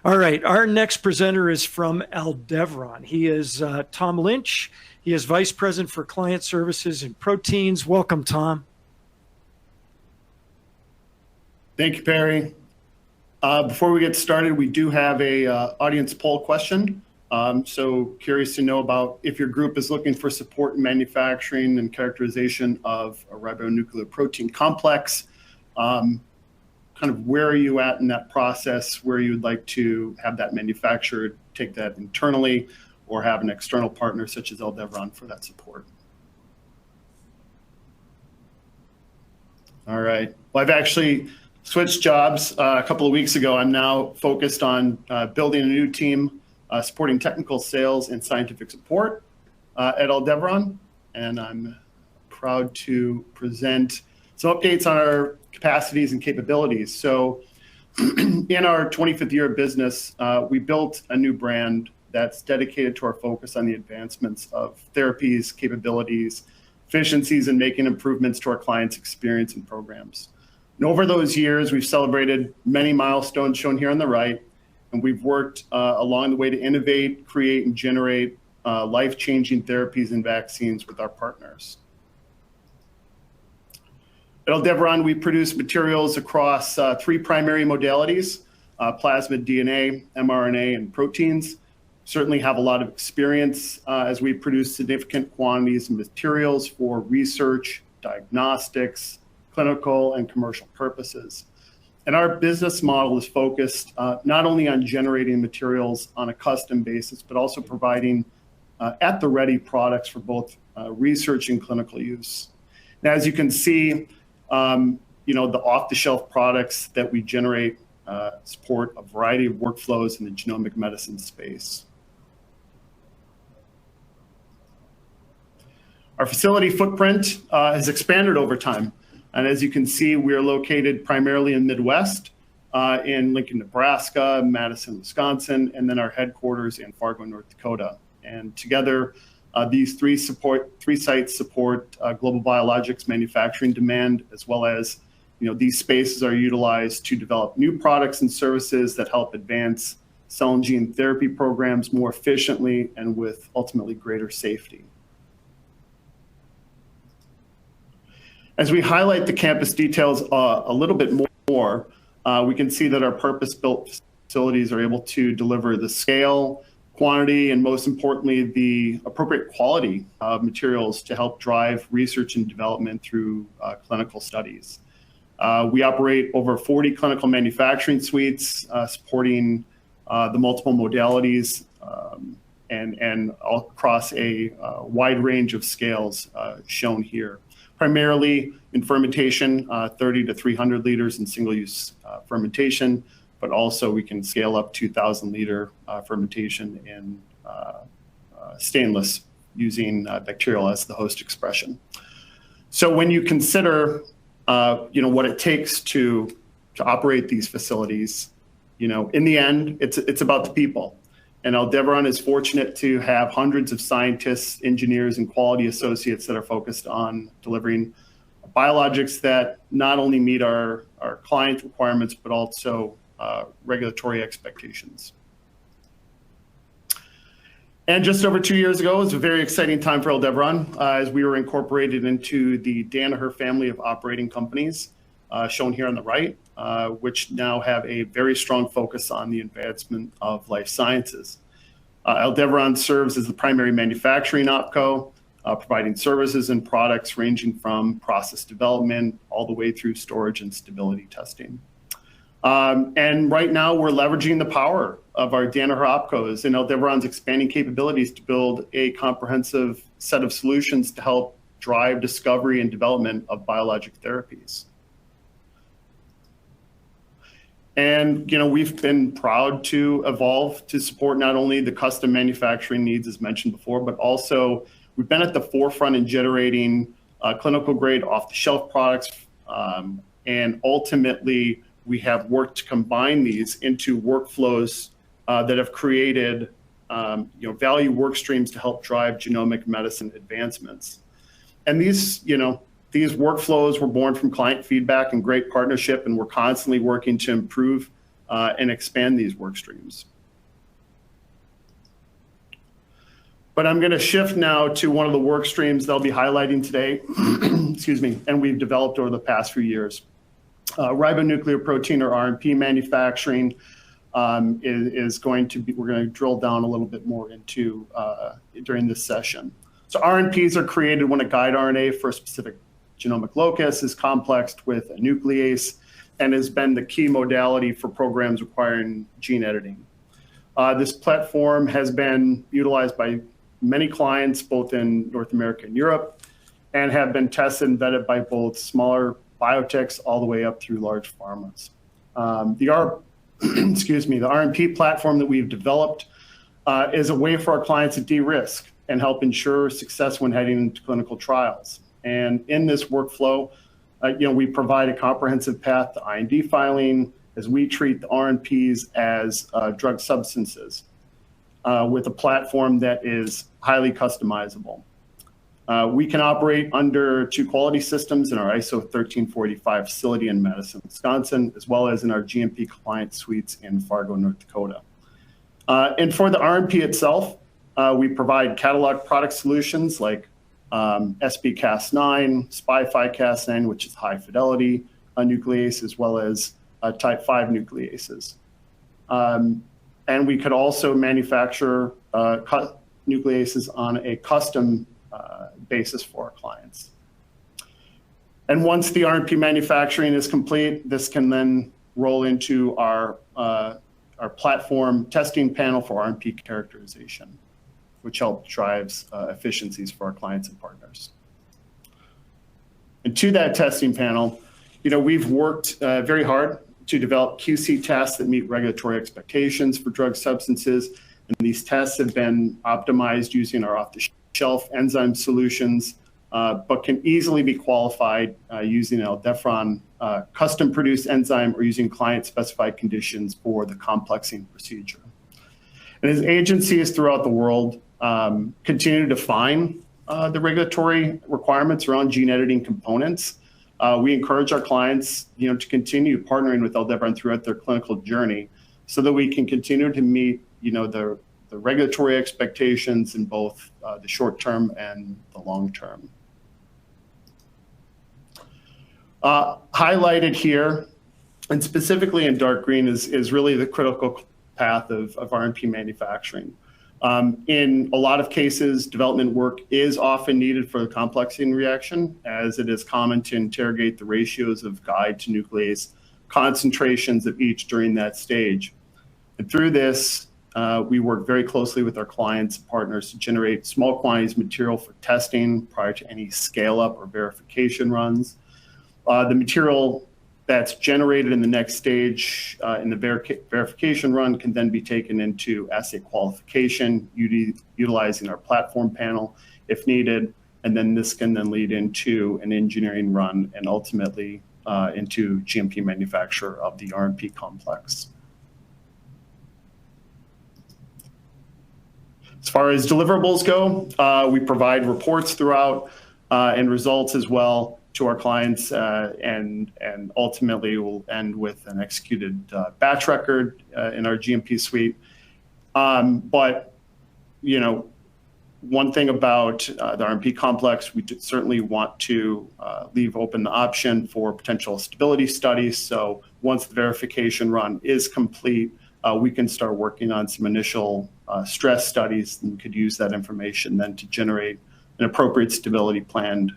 All right, our next presenter is from Aldevron. He is Tom Lynch. He is Vice President for Client Services and Proteins. Welcome, Tom. Thank you, Perry. Before we get started, we do have a audience poll question. So curious to know about if your group is looking for support in manufacturing and characterization of a ribonucleoprotein complex. Kind of where are you at in that process, where you would like to have that manufactured, take that internally, or have an external partner such as Aldevron for that support. All right, well, I've actually switched jobs a couple of weeks ago. I'm now focused on building a new team, supporting technical sales and scientific support at Aldevron, and I'm proud to present some updates on our capacities and capabilities. So in our 25th year of business, we built a new brand that's dedicated to our focus on the advancements of therapies, capabilities, efficiencies, and making improvements to our clients' experience and programs. And over those years, we've celebrated many milestones shown here on the right, and we've worked along the way to innovate, create, and generate life-changing therapies and vaccines with our partners. At Aldevron, we produce materials across three primary modalities, plasmid DNA, mRNA, and proteins. Certainly have a lot of experience as we produce significant quantities of materials for research, diagnostics, clinical, and commercial purposes. And our business model is focused not only on generating materials on a custom basis, but also providing at-the-ready products for both research and clinical use. Now, as you can see, the off-the-shelf products that we generate support a variety of workflows in the genomic medicine space. Our facility footprint has expanded over time. And as you can see, we are located primarily in Midwest, in Lincoln, Nebraska, Madison, Wisconsin, and then our headquarters in Fargo, North Dakota. And together, these three sites support global biologics manufacturing demand, as well as, these spaces are utilized to develop new products and services that help advance cell and gene therapy programs more efficiently and with ultimately greater safety. As we highlight the campus details a little bit more, we can see that our purpose-built facilities are able to deliver the scale, quantity, and most importantly, the appropriate quality of materials to help drive research and development through clinical studies. We operate over 40 clinical manufacturing suites, supporting the multiple modalities and across a wide range of scales shown here. Primarily in fermentation, 30 to 300 liters in single-use fermentation, but also we can scale up to 1,000-liter fermentation in stainless using bacterial as the host expression. So when you consider, what it takes to operate these facilities, in the end, it's about the people. And Aldevron is fortunate to have hundreds of scientists, engineers, and quality associates that are focused on delivering biologics that not only meet our client requirements, but also regulatory expectations. And just over 2 years ago, it was a very exciting time for Aldevron as we were incorporated into the Danaher family of operating companies, shown here on the right, which now have a very strong focus on the advancement of life sciences. Aldevron serves as the primary manufacturing opco, providing services and products ranging from process development all the way through storage and stability testing. And right now we're leveraging the power of our Danaher opcos and Aldevron's expanding capabilities to build a comprehensive set of solutions to help drive discovery and development of biologic therapies. And we've been proud to evolve to support not only the custom manufacturing needs as mentioned before, but also we've been at the forefront in generating clinical grade off-the-shelf products. And ultimately, we have worked to combine these into workflows that have created value work streams to help drive genomic medicine advancements. And these workflows were born from client feedback and great partnership, and we're constantly working to improve and expand these work streams. But I'm going to shift now to one of the work streams they'll be highlighting today, excuse me, and we've developed over the past few years. Ribonucleoprotein, or RNP manufacturing, is going to be, we're going to drill down a little bit more into during this session. So RNPs are created when a guide RNA for a specific genomic locus is complexed with a nuclease and has been the key modality for programs requiring gene editing. This platform has been utilized by many clients, both in North America and Europe, and have been tested and vetted by both smaller biotechs all the way up through large pharmas. Excuse me, the RNP platform that we've developed is a way for our clients to de-risk and help ensure success when heading into clinical trials. And in this workflow, we provide a comprehensive path to IND filing as we treat the RNPs as drug substances with a platform that is highly customizable. We can operate under 2 quality systems in our ISO 13485 facility in Madison, Wisconsin, as well as in our GMP compliant suites in Fargo, North Dakota. And for the RNP itself, we provide catalog product solutions like SB-Cas9, SPI-Cas9, which is high fidelity nuclease, as well as type 5 nucleases. And we could also manufacture nucleases on a custom basis for our clients. And once the RNP manufacturing is complete, this can then roll into our platform testing panel for RNP characterization, which helps drives efficiencies for our clients and partners. And to that testing panel, we've worked very hard to develop QC tests that meet regulatory expectations for drug substances. And these tests have been optimized using our off-the-shelf enzyme solutions, but can easily be qualified using an Aldevron custom-produced enzyme or using client-specified conditions for the complexing procedure. And as agencies throughout the world continue to define the regulatory requirements around gene editing components, we encourage our clients, to continue partnering with Aldevron throughout their clinical journey, so that we can continue to meet, the regulatory expectations in both the short term and the long term. Highlighted here, and specifically in dark green, is really the critical path of RNP manufacturing. In a lot of cases, development work is often needed for the complexing reaction, as it is common to interrogate the ratios of guide to nuclease concentrations of each during that stage. And through this, we work very closely with our clients and partners to generate small quantities of material for testing prior to any scale-up or verification runs. The material that's generated in the next stage in the verification run can then be taken into assay qualification, utilizing our platform panel if needed, and then this can then lead into an engineering run and ultimately into GMP manufacture of the RNP complex. As far as deliverables go, we provide reports throughout and results as well to our clients, and ultimately will end with an executed batch record in our GMP suite. But, one thing about the RNP complex, we certainly want to leave open the option for potential stability studies. So once the verification run is complete, we can start working on some initial stress studies, and we could use that information then to generate an appropriate stability plan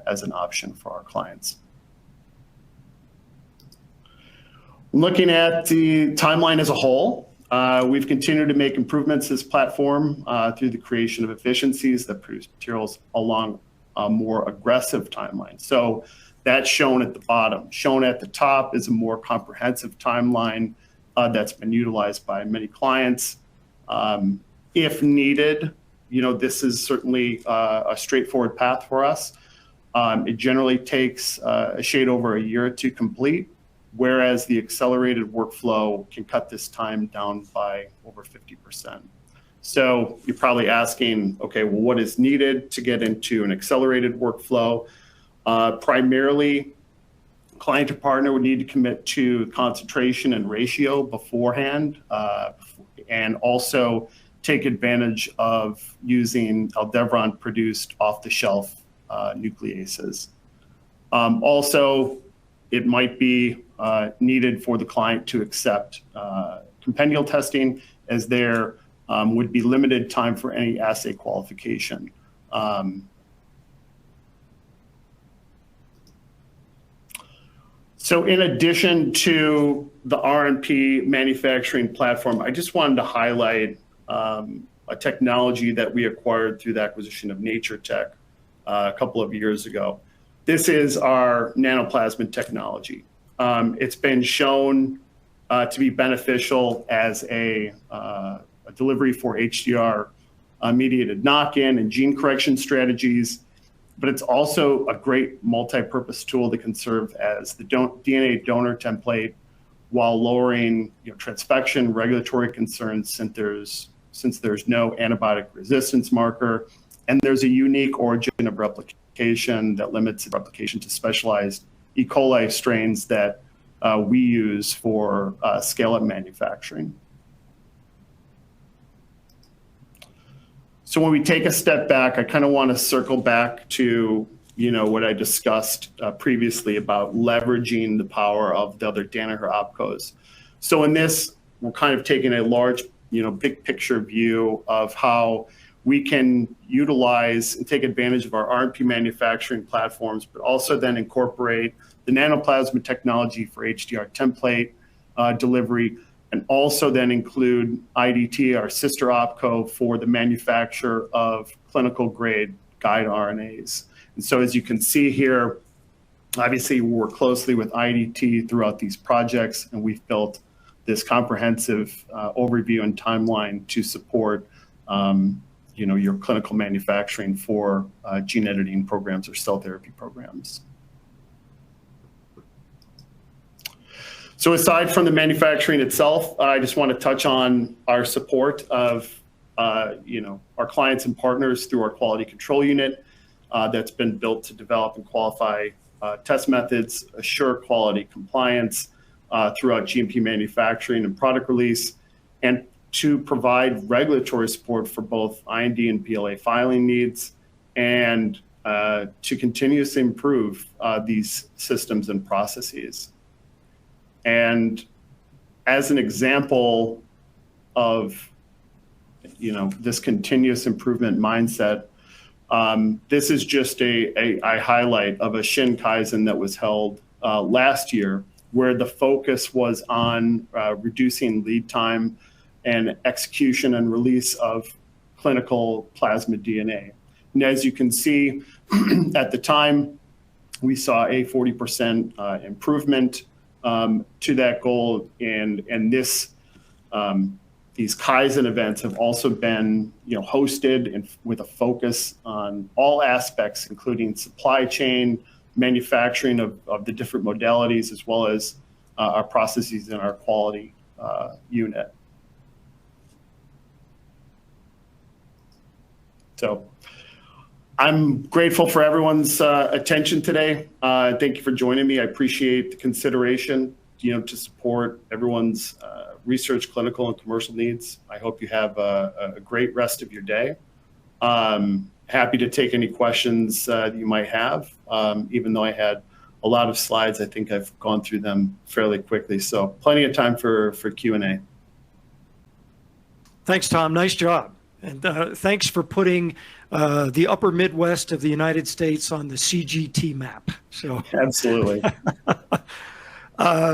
as an option for our clients. Looking at the timeline as a whole, we've continued to make improvements to this platform through the creation of efficiencies that produce materials along a more aggressive timeline. So that's shown at the bottom. Shown at the top is a more comprehensive timeline that's been utilized by many clients. If needed, this is certainly a straightforward path for us. It generally takes a shade over a year to complete, whereas the accelerated workflow can cut this time down by over 50%. So you're probably asking, okay, well, what is needed to get into an accelerated workflow? Primarily, Client or partner would need to commit to concentration and ratio beforehand, and also take advantage of using Aldevron produced off-the-shelf nucleases. Also, it might be needed for the client to accept compendial testing, as there would be limited time for any assay qualification. So in addition to the RNP manufacturing platform, I just wanted to highlight a technology that we acquired through the acquisition of NatureTech a couple of years ago. This is our nanoplasmid technology. It's been shown to be beneficial as a delivery for HDR mediated knock-in and gene correction strategies, but it's also a great multi-purpose tool that can serve as the DNA donor template while lowering transfection regulatory concerns, since there's no antibiotic resistance marker, and there's a unique origin of replication that limits its replication to specialized E. coli strains that we use for scale-up manufacturing. So when we take a step back, I kind of want to circle back to what I discussed previously about leveraging the power of the other Danaher opcos. So in this, we're kind of taking a large, big picture view of how we can utilize and take advantage of our RNP manufacturing platforms, but also then incorporate the nanoplasmid technology for HDR template delivery, and also then include IDT, our sister opco, for the manufacture of clinical grade guide RNAs. And so as you can see here, obviously we work closely with IDT throughout these projects, and we've built this comprehensive overview and timeline to support your clinical manufacturing for gene editing programs or cell therapy programs. So aside from the manufacturing itself, I just want to touch on our support of our clients and partners through our quality control unit that's been built to develop and qualify test methods, assure quality compliance throughout GMP manufacturing and product release, and to provide regulatory support for both IND and BLA filing needs, and to continuously improve these systems and processes. And as an example of this continuous improvement mindset, this is just a highlight of a Shin Kaizen that was held last year, where the focus was on reducing lead time and execution and release of clinical plasmid DNA. And as you can see, at the time, we saw a 40% improvement to that goal, and these Kaizen events have also been hosted and with a focus on all aspects, including supply chain, manufacturing of the different modalities, as well as our processes in our quality unit. So I'm grateful for everyone's attention today. Thank you for joining me. I appreciate the consideration, to support everyone's research, clinical, and commercial needs. I hope you have a great rest of your day. Happy to take any questions that you might have. Even though I had a lot of slides, I think I've gone through them fairly quickly. So plenty of time for Q&A. Thanks, Tom. Nice job. And thanks for putting the upper Midwest of the United States on the CGT map. So absolutely.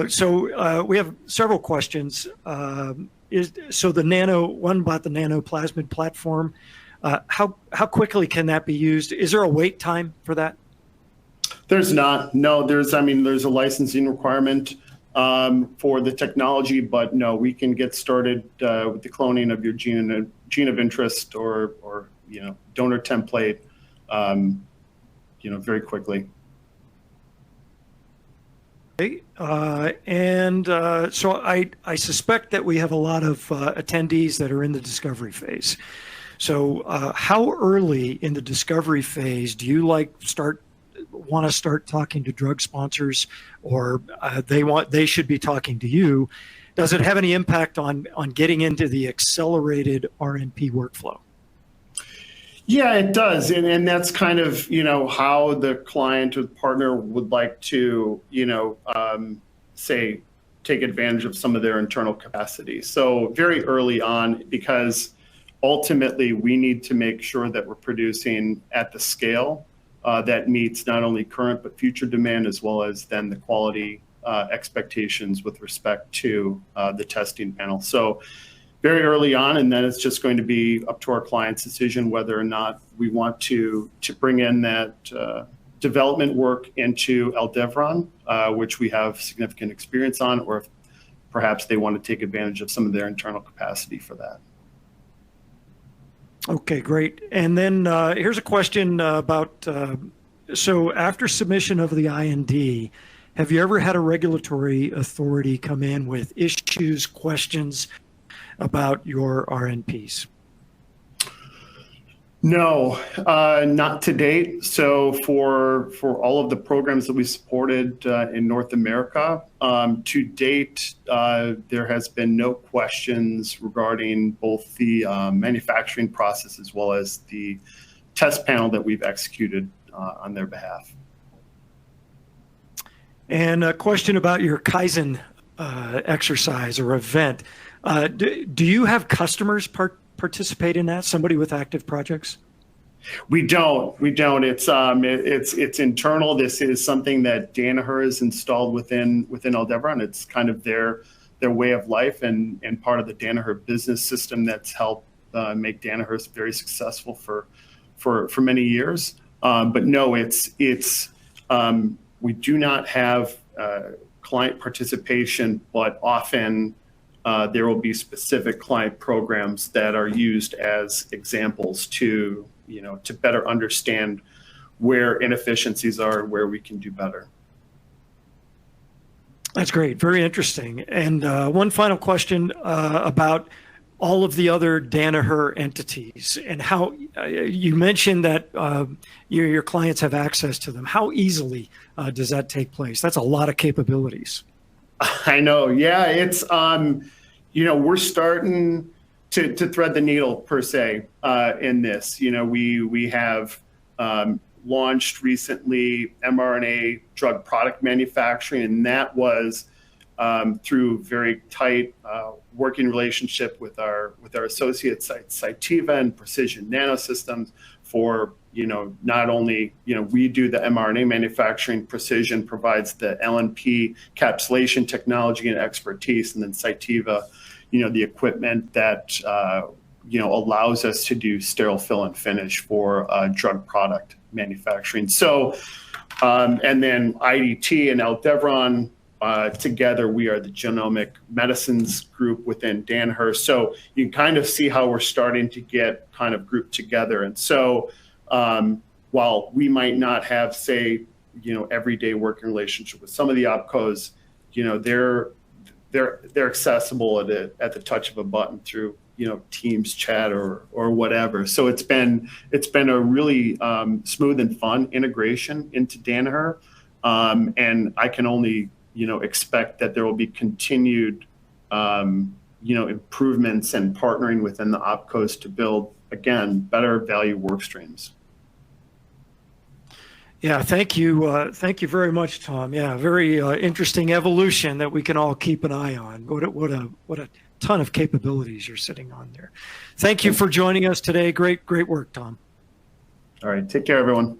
So we have several questions. One about the nanoplasmid platform. How quickly can that be used? Is there a wait time for that? There's not. No, there's a licensing requirement for the technology, but no, we can get started with the cloning of your gene of interest or donor template, very quickly. Okay. So I suspect that we have a lot of attendees that are in the discovery phase. So how early in the discovery phase do you start want to start talking to drug sponsors, or they should be talking to you, does it have any impact on getting into the accelerated RNP workflow? Yeah, it does. And that's kind of, how the client or partner would like to, say, take advantage of some of their internal capacity. So very early on, because ultimately we need to make sure that we're producing at the scale that meets not only current but future demand, as well as then the quality expectations with respect to the testing panel. So very early on, and then it's just going to be up to our client's decision whether or not we want to bring in that development work into Aldevron, which we have significant experience on, or if perhaps they want to take advantage of some of their internal capacity for that. Okay, great. And then here's a question about, so after submission of the IND, have you ever had a regulatory authority come in with issues, questions about your RNPs? No, not to date. So for all of the programs that we supported in North America, to date, there has been no questions regarding both the manufacturing process as well as the test panel that we've executed on their behalf. And a question about your Kaizen exercise or event. Do you have customers participate in that? Somebody with active projects? We don't. It's internal. This is something that Danaher has installed within Aldevron. It's kind of their way of life and part of the Danaher business system that's helped make Danaher very successful for many years. But no, we do not have client participation, but often there will be specific client programs that are used as examples to better understand where inefficiencies are and where we can do better. That's great. Very interesting. And one final question about all of the other Danaher entities and how you mentioned that your clients have access to them. How easily does that take place? That's a lot of capabilities. I know. Yeah, it's, we're starting to thread the needle per se in this. We have launched recently mRNA drug product manufacturing, and that was through very tight working relationship with our associate sites, Cytiva and Precision Nanosystems for, not only, we do the mRNA manufacturing, Precision provides the LNP encapsulation technology and expertise, and then Cytiva, the equipment that, allows us to do sterile fill and finish for drug product manufacturing. So, and then IDT and Aldevron, together, we are the genomic medicines group within Danaher. So you can kind of see how we're starting to get kind of grouped together. And so while we might not have, say, everyday working relationship with some of the OPCOs, they're accessible at the touch of a button through Teams chat or whatever. So it's been a really smooth and fun integration into Danaher, and I can only expect that there will be continued improvements and partnering within the OPCOs to build, again, better value work streams. Yeah, thank you. Thank you very much, Tom. Yeah, very interesting evolution that we can all keep an eye on. What a ton of capabilities you're sitting on there. Thank you for joining us today. Great work, Tom. All right. Take care, everyone.